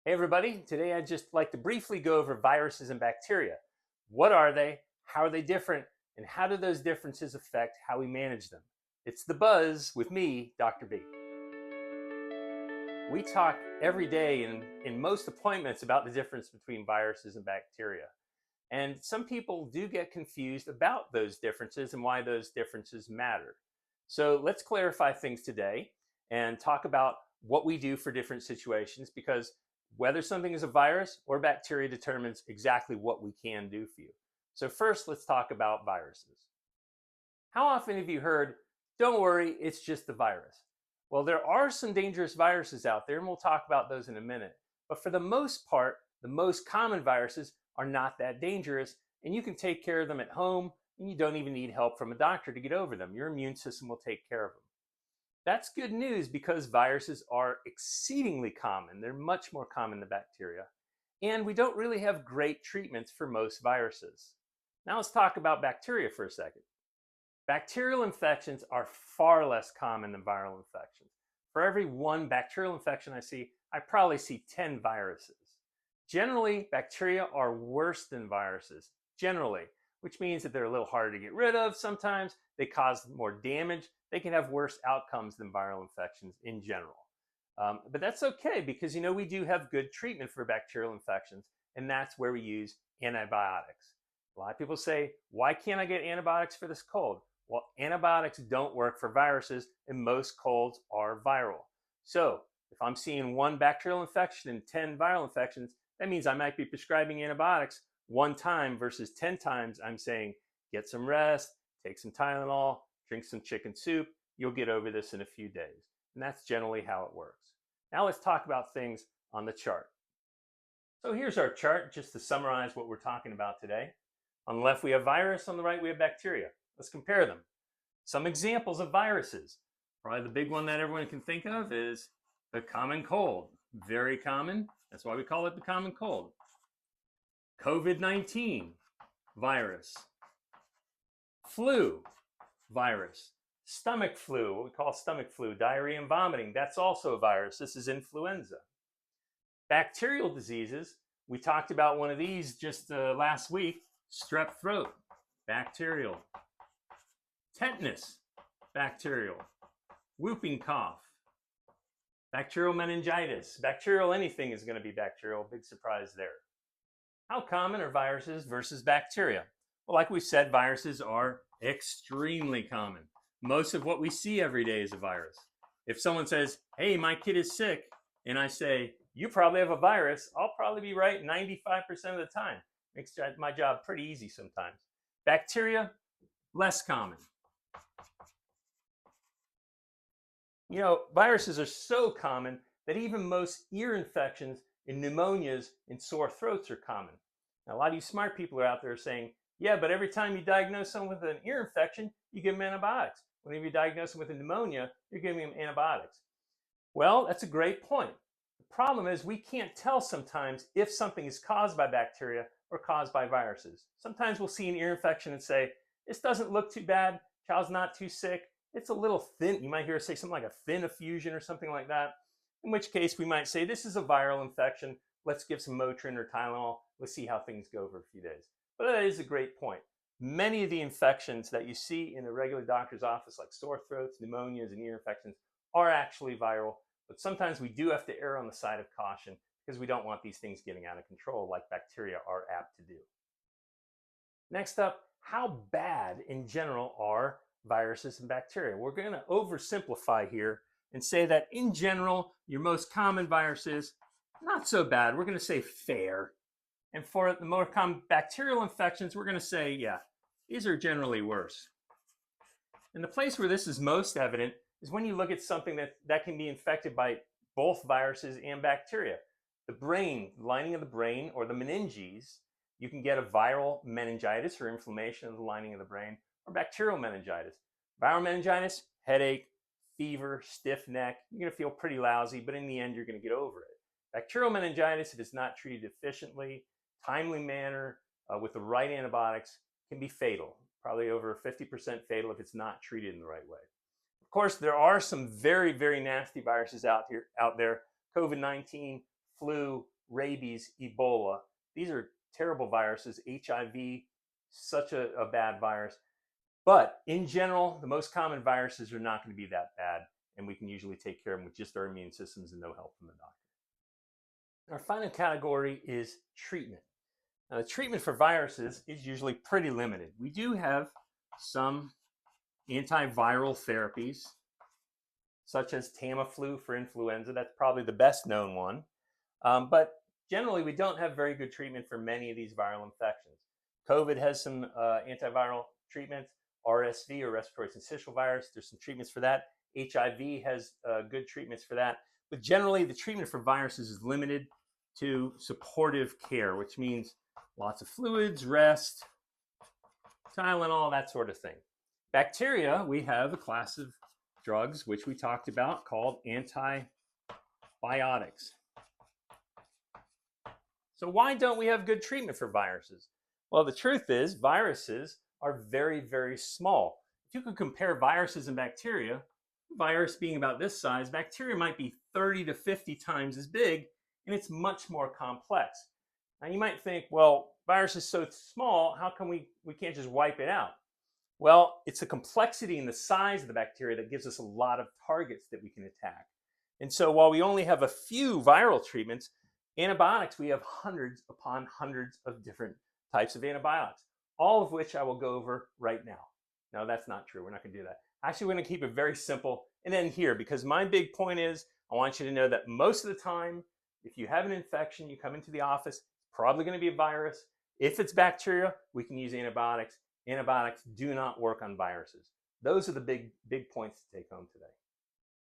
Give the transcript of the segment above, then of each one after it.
Hey everybody, today I'd just like to briefly go over viruses and bacteria. What are they? How are they different? And how do those differences affect how we manage them? It's The Buzz with me, Dr. B. We talk every day in most appointments about the difference between viruses and bacteria. And some people do get confused about those differences and why those differences matter. So let's clarify things today and talk about what we do for different situations, because whether something is a virus or bacteria determines exactly what we can do for you. So first, let's talk about viruses. How often have you heard, don't worry, it's just the virus? Well, there are some dangerous viruses out there, and we'll talk about those in a minute. But for the most part, the most common viruses are not that dangerous, and you can take care of them at home, and you don't even need help from a doctor to get over them. Your immune system will take care of them. That's good news because viruses are exceedingly common. They're much more common than bacteria. And we don't really have great treatments for most viruses. Now let's talk about bacteria for a second. Bacterial infections are far less common than viral infections. For every one bacterial infection I see, I probably see 10 viruses. Generally, bacteria are worse than viruses, generally, which means that they're a little harder to get rid of sometimes. They cause more damage. They can have worse outcomes than viral infections in general. But that's okay because, we do have good treatment for bacterial infections, and that's where we use antibiotics. A lot of people say, why can't I get antibiotics for this cold? Well, antibiotics don't work for viruses, and most colds are viral. So if I'm seeing one bacterial infection and 10 viral infections, that means I might be prescribing antibiotics one time versus 10 times I'm saying, get some rest, take some Tylenol, drink some chicken soup, you'll get over this in a few days. And that's generally how it works. Now let's talk about things on the chart. So here's our chart, just to summarize what we're talking about today. On the left, we have virus. On the right, we have bacteria. Let's compare them. Some examples of viruses. Probably the big one that everyone can think of is the common cold. Very common. That's why we call it the common cold. COVID-19 virus. Flu virus. Stomach flu, what we call stomach flu, diarrhea and vomiting. That's also a virus. This is influenza. Bacterial diseases. We talked about one of these just last week. Strep throat, bacterial. Tetanus, bacterial. Whooping cough, bacterial meningitis. Bacterial anything is going to be bacterial. Big surprise there. How common are viruses versus bacteria? Well, like we said, viruses are extremely common. Most of what we see every day is a virus. If someone says, hey, my kid is sick, and I say, you probably have a virus, I'll probably be right 95% of the time. Makes my job pretty easy sometimes. Bacteria, less common. Viruses are so common that even most ear infections and pneumonias and sore throats are common. Now, a lot of you smart people are out there saying, yeah, but every time you diagnose someone with an ear infection, you give them antibiotics. Whenever you diagnose them with a pneumonia, you're giving them antibiotics. Well, that's a great point. The problem is we can't tell sometimes if something is caused by bacteria or caused by viruses. Sometimes we'll see an ear infection and say, this doesn't look too bad, child's not too sick, it's a little thin. You might hear us say something like a thin effusion or something like that, in which case we might say, this is a viral infection, let's give some Motrin or Tylenol, let's see how things go for a few days. But that is a great point. Many of the infections that you see in a regular doctor's office, like sore throats, pneumonias, and ear infections, are actually viral, but sometimes we do have to err on the side of caution because we don't want these things getting out of control like bacteria are apt to do. Next up, how bad in general are viruses and bacteria? We're going to oversimplify here and say that in general, your most common viruses, not so bad. We're going to say fair. And for the more common bacterial infections, we're going to say, yeah, these are generally worse. And the place where this is most evident is when you look at something that can be infected by both viruses and bacteria. The brain, the lining of the brain, or the meninges, you can get a viral meningitis or inflammation of the lining of the brain, or bacterial meningitis. Viral meningitis, headache, fever, stiff neck. You're going to feel pretty lousy, but in the end, you're going to get over it. Bacterial meningitis, if it's not treated efficiently, timely manner, with the right antibiotics, can be fatal. Probably over 50% fatal if it's not treated in the right way. Of course, there are some very, very nasty viruses out there. COVID-19, flu, rabies, Ebola. These are terrible viruses. HIV, such a bad virus. But in general, the most common viruses are not going to be that bad, and we can usually take care of them with just our immune systems and no help from the doctor. Our final category is treatment. Now, the treatment for viruses is usually pretty limited. We do have some antiviral therapies, such as Tamiflu for influenza. That's probably the best known one. But generally, we don't have very good treatment for many of these viral infections. COVID has some antiviral treatments. RSV, or respiratory syncytial virus, there's some treatments for that. HIV has good treatments for that. But generally, the treatment for viruses is limited to supportive care, which means lots of fluids, rest, Tylenol, that sort of thing. Bacteria, we have a class of drugs, which we talked about, called antibiotics. So why don't we have good treatment for viruses? Well, the truth is, viruses are very, very small. If you could compare viruses and bacteria, virus being about this size, bacteria might be 30 to 50 times as big, and it's much more complex. Now you might think, well, virus is so small, how come we can't just wipe it out? Well, it's the complexity and the size of the bacteria that gives us a lot of targets that we can attack. And so while we only have a few viral treatments, antibiotics, we have hundreds upon hundreds of different types of antibiotics, all of which I will go over right now. No, that's not true. We're not going to do that. Actually, we're going to keep it very simple and end here, because my big point is I want you to know that most of the time, if you have an infection, you come into the office, it's probably going to be a virus. If it's bacteria, we can use antibiotics. Antibiotics do not work on viruses. Those are the big points to take home today.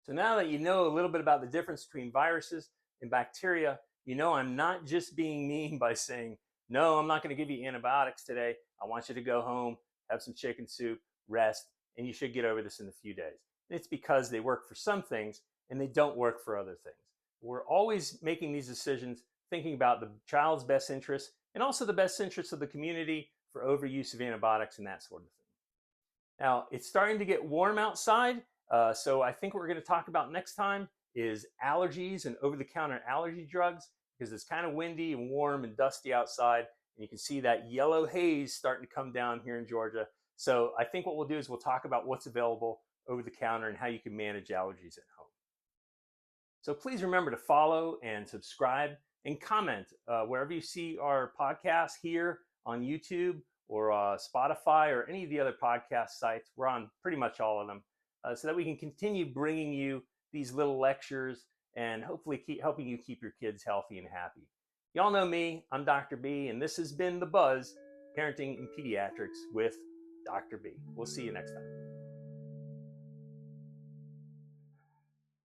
So now that you know a little bit about the difference between viruses and bacteria, you know I'm not just being mean by saying, no, I'm not going to give you antibiotics today. I want you to go home, have some chicken soup, rest, and you should get over this in a few days. And it's because they work for some things and they don't work for other things. We're always making these decisions thinking about the child's best interests and also the best interests of the community for overuse of antibiotics and that sort of thing. Now, it's starting to get warm outside, so I think what we're going to talk about next time is allergies and over-the-counter allergy drugs, because it's kind of windy and warm and dusty outside, and you can see that yellow haze starting to come down here in Georgia. So I think what we'll do is we'll talk about what's available over the counter and how you can manage allergies at home. So please remember to follow and subscribe and comment wherever you see our podcast here on YouTube or Spotify or any of the other podcast sites. We're on pretty much all of them, so that we can continue bringing you these little lectures and hopefully keep helping you keep your kids healthy and happy. Y'all know me, I'm Dr. B, and this has been The Buzz, Parenting in Pediatrics with Dr. B. We'll see you next time.